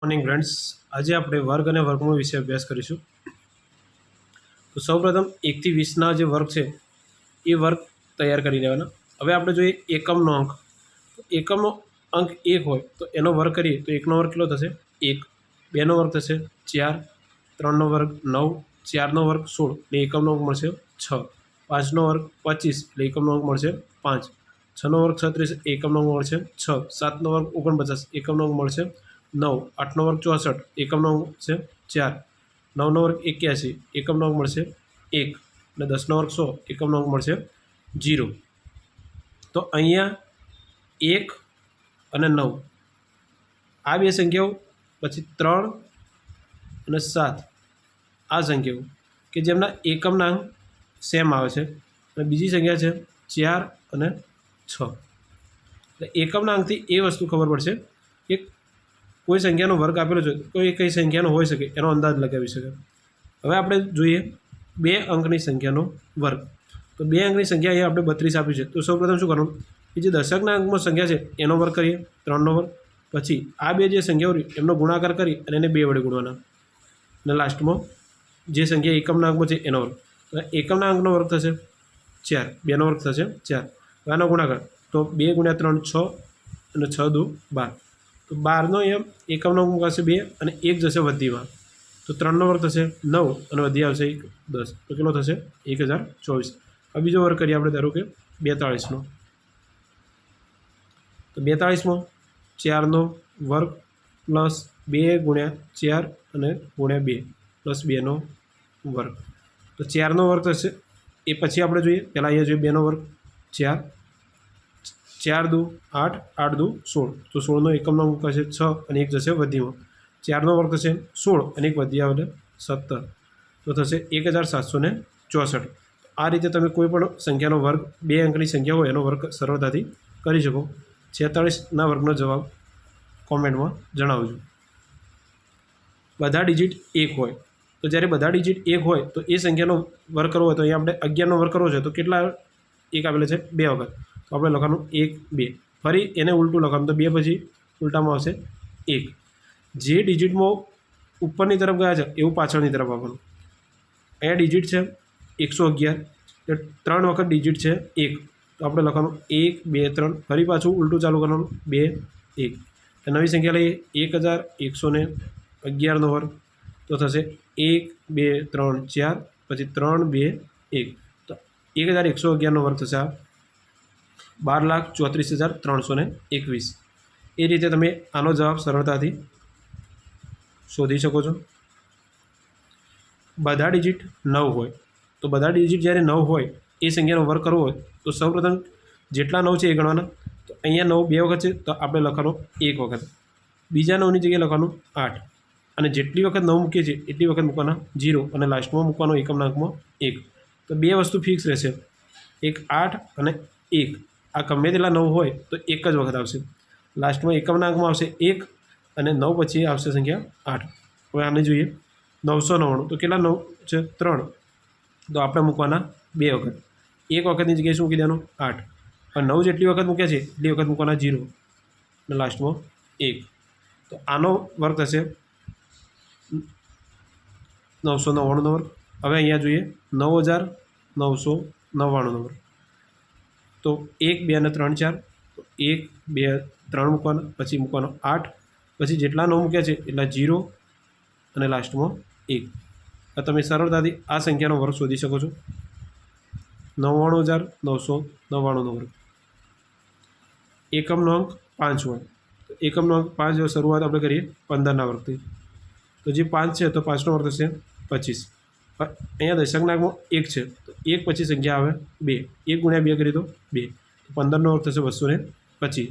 Morning friends, આજે આપણે વર્ગ અને વર્ગમૂળ વિશે અભ્યાસ કરીશું. તો સૌપ્રથમ 1 થી 20ના જે વર્ગ છે એ વર્ગ તૈયાર કરી લેવાના. હવે આપણે જોઈએ એકમનો અંક. તો એકમનો અંક 1 હોય તો એનો વર્ગ કરીએ તો 1નો વર્ગ કેટલો થશે? 1. 2નો વર્ગ થશે 4, 3નો વર્ગ 9, 4નો વર્ગ 16 એટલે એકમનો અંક મળશે 6, 5નો વર્ગ 25 એટલે એકમનો અંક મળશે 5, 6નો વર્ગ 36 એકમનો અંક મળશે 6, 7નો વર્ગ 49 એકમનો અંક મળશે 9, 8નો વર્ગ 64 એકમનો અંક છે 4, 9નો વર્ગ 81 એકમનો અંક મળશે 1 અને 10નો વર્ગ 100 એકમનો અંક મળશે 0. તો અહીંયા 1 અને 9 આ બે સંખ્યાઓ, પછી 3 અને 7 આ સંખ્યાઓ કે જેમના એકમના અંક સેમ આવે છે, અને બીજી સંખ્યા છે 4 અને 6. એટલે એકમના અંકથી એ વસ્તુ ખબર પડશે કે કોઈ સંખ્યાનો વર્ગ આપેલો છે તો એ કઈ સંખ્યાનો હોઈ શકે એનો અંદાજ લગાવી શકે. હવે આપણે જોઈએ 2 અંકની સંખ્યાનો વર્ગ. તો 2 અંકની સંખ્યા અહીંયા આપણે 32 આપી છે. તો સૌપ્રથમ શું કરવાનું કે જે દશકના અંકમાં સંખ્યા છે એનો વર્ગ કરીએ, 3નો વર્ગ, પછી આ બે જે સંખ્યાઓ રહી એમનો ગુણાકાર કરી અને એને 2 વડે ગુણવાના, અને લાસ્ટમાં જે સંખ્યા એકમના અંકમાં છે એનો વર્ગ. એકમના અંકનો વર્ગ થશે 4, 2નો વર્ગ થશે 4. આનો ગુણાકાર તો 2 × 3 6 અને 6 દુ 12. તો 12નો એમ એકમનો અંક મુકાશે 2 અને 1 જશે વધીમાં, તો 3નો વર્ગ થશે 9 અને વધી આવશે 1 10, તો કેટલો થશે 1024. હવે બીજો વર્ગ કરીએ આપણે, ધારો કે 42નો. તો 42માં 4નો વર્ગ પ્લસ 2 × 4 અને × 2 પ્લસ 2નો વર્ગ. તો 4નો વર્ગ થશે એ પછી આપણે જોઈએ, પહેલાં અહીંયા જોઈએ 2નો વર્ગ 4, 4 દુ 8, 8 દુ 16, તો 16નો એકમનો અંક હશે 6 અને 1 જશે વધીમાં. 4નો વર્ગ થશે 16 અને 1 વધી આવે 17, તો થશે 1764. આ રીતે તમે કોઈ પણ સંખ્યાનો વર્ગ 2 અંકની સંખ્યા હોય એનો વર્ગ સરળતાથી કરી શકો. 46ના વર્ગનો જવાબ કોમેન્ટમાં જણાવજો. બધા ડિજિટ 1 હોય તો જ્યારે બધા ડિજિટ 1 હોય તો એ સંખ્યાનો વર્ગ કરવો હોય તો અહીંયા આપણે 11નો વર્ગ કરવો છે તો કેટલા 1 આપેલા છે 2 વખત, તો આપણે લખવાનું 1 2. ફરી એને ઉલટું લખવાનું, તો 2 પછી ઉલટામાં આવશે 1. જે ડિજિટમાં ઉપરની તરફ ગયા છે એવું પાછળની તરફ આવવાનું. અહીંયા ડિજિટ છે 111, એટલે 3 વખત ડિજિટ છે 1, તો આપણે લખવાનું 1 2 3. ફરી પાછું ઉલટું ચાલુ કરવાનું 2 1. નવી સંખ્યા લઈએ 1111નો વર્ગ, તો થશે 1 2 3 4, પછી 3 2 1, તો 1111નો વર્ગ થશે આ 12,34,321. એ રીતે તમે આનો જવાબ સરળતાથી શોધી શકો છો. બધા ડિજિટ 9 હોય તો બધા ડિજિટ જ્યારે 9 હોય એ સંખ્યાનો વર્ગ કરવો હોય તો સૌપ્રથમ જેટલા 9 છે એ ગણવાના. તો અહીંયા 9 2 વખત છે તો આપણે લખવાનું 1 વખત, બીજા 9ની જગ્યાએ લખવાનું 8, અને જેટલી વખત 9 મૂકીએ છીએ એટલી વખત મૂકવાના 0, અને લાસ્ટમાં મૂકવાનો એકમના અંકમાં 1. તો 2 વસ્તુ ફિક્સ રહેશે, એક 8 અને 1. આ ગમે તેટલા 9 હોય તો એક જ વખત આવશે. લાસ્ટમાં એકમના અંકમાં આવશે 1 અને 9 પછી આવશે સંખ્યા 8. હવે આને જોઈએ 999, તો કેટલા 9 છે 3, તો આપણે મૂકવાના 2 વખત, એક વખતની જગ્યાએ શું મૂકી દેવાનું 8, પણ 9 જેટલી વખત મૂક્યા છે એટલી વખત મૂકવાના 0 અને લાસ્ટમાં 1. તો આનો વર્ગ થશે 999નો વર્ગ. હવે અહીંયા જોઈએ 9,999નો વર્ગ. તો 1 2 અને 3 4, તો 1 2 3 મૂકવાના, પછી મૂકવાનો 8, પછી જેટલા 9 મૂક્યા છે એટલા 0 અને લાસ્ટમાં 1. તમે સરળતાથી આ સંખ્યાનો વર્ગ શોધી શકો છો. 99,999નો વર્ગ. એકમનો અંક 5 હોય તો એકમનો અંક 5 જો શરૂઆત આપણે કરીએ 15ના વર્ગથી, તો જે 5 છે તો 5નો વર્ગ થશે 25. અહીંયા દશકના અંકમાં 1 છે તો 1 પછી સંખ્યા આવે 2, 1 × 2 કરીએ તો 2, તો 15નો વર્ગ થશે 225.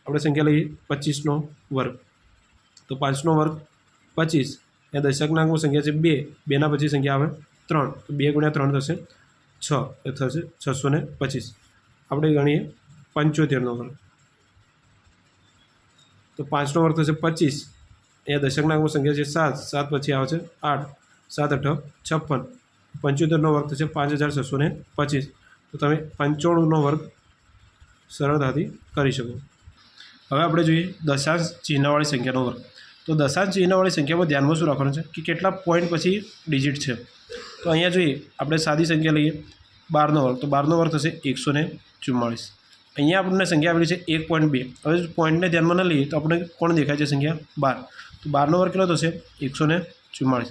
આપણે સંખ્યા લઈએ 25નો વર્ગ, તો 5નો વર્ગ 25. અહીંયા દશકના અંકમાં સંખ્યા છે 2, 2ના પછી સંખ્યા આવે 3, તો 2 × 3 થશે 6, એ થશે 625. આપણે ગણીએ 75નો વર્ગ, તો 5નો વર્ગ થશે 25. અહીંયા દશકના અંકમાં સંખ્યા છે 7, 7 પછી આવે છે 8, 7 8 56. 75નો વર્ગ થશે 5625. તો તમે 95નો વર્ગ સરળતાથી કરી શકો. હવે આપણે જોઈએ દશાંશ ચિહ્નવાળી સંખ્યાનો વર્ગ. તો દશાંશ ચિહ્નવાળી સંખ્યામાં ધ્યાનમાં શું રાખવાનું છે કે કેટલા પોઈન્ટ પછી ડિજિટ છે. તો અહીંયા જોઈએ આપણે સાદી સંખ્યા લઈએ 12નો વર્ગ, તો 12નો વર્ગ થશે 144. અહીંયા આપણને સંખ્યા આપેલી છે 1.2. હવે પોઈન્ટને ધ્યાનમાં ન લઈએ તો આપણે કોણ દેખાય છે સંખ્યા 12. તો 12નો વર્ગ કેટલો થશે 144.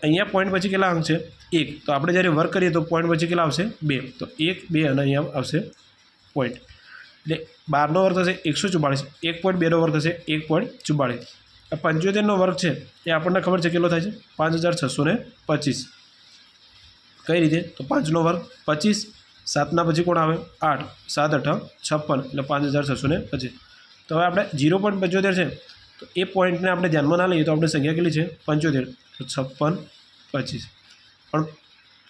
અહીંયા પોઈન્ટ પછી કેટલા અંક છે 1. તો આપણે જ્યારે વર્ક કરીએ તો પોઈન્ટ પછી કેટલા આવશે 2. તો 1, 2 અને અહીંયા આવશે પોઈન્ટ. એટલે 12નો વર્ગ થશે 144. 1.2નો વર્ગ થશે 1.44. આ 75નો વર્ગ છે એ આપણને ખબર છે કેટલો થાય છે 5625. કઈ રીતે? તો 5નો વર્ગ 25, 7ના પછી કોણ આવે 8, 7 8 56 એટલે 5625. તો હવે આપણે 0.75 છે તો એ પોઈન્ટને આપણે ધ્યાનમાં ના લઈએ તો આપણે સંખ્યા કેટલી છે 75, તો 5625. પણ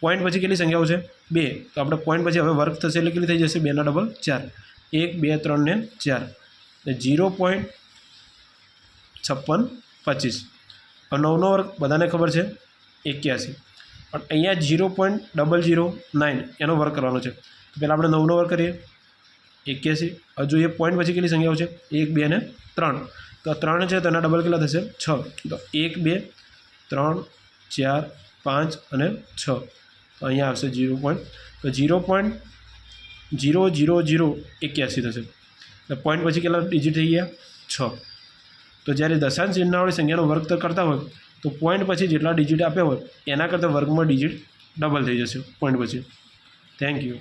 પોઈન્ટ પછી કેટલી સંખ્યાઓ છે 2. તો આપણે પોઈન્ટ પછી હવે વર્ગ થશે એટલે કેટલી થઈ જશે 2 ના ડબલ 4, 1 2 3 ને 4 એટલે 0.5625. હવે 9નો વર્ગ બધાને ખબર છે 81. પણ અહીંયા 0.009 એનો વર્ગ કરવાનો છે. તો પહેલાં આપણે 9નો વર્ગ કરીએ 81. હજુ એ પોઈન્ટ પછી કેટલી સંખ્યાઓ છે 1 2 અને 3. તો 3 છે તો એના ડબલ કેટલા થશે 6. તો 1 2 3 4 5 અને 6. તો અહીંયા આવશે 0. તો 0.00081 થશે. એટલે પોઈન્ટ પછી કેટલા ડિજિટ થઈ ગયા 6. તો જ્યારે દશાંશ ચિહ્નવાળી સંખ્યાનો વર્ગ કરતા હોય તો પોઈન્ટ પછી જેટલા ડિજિટ આપ્યા હોય એના કરતાં વર્ગમાં ડિજિટ ડબલ થઈ જશે પોઈન્ટ પછી. Thank you.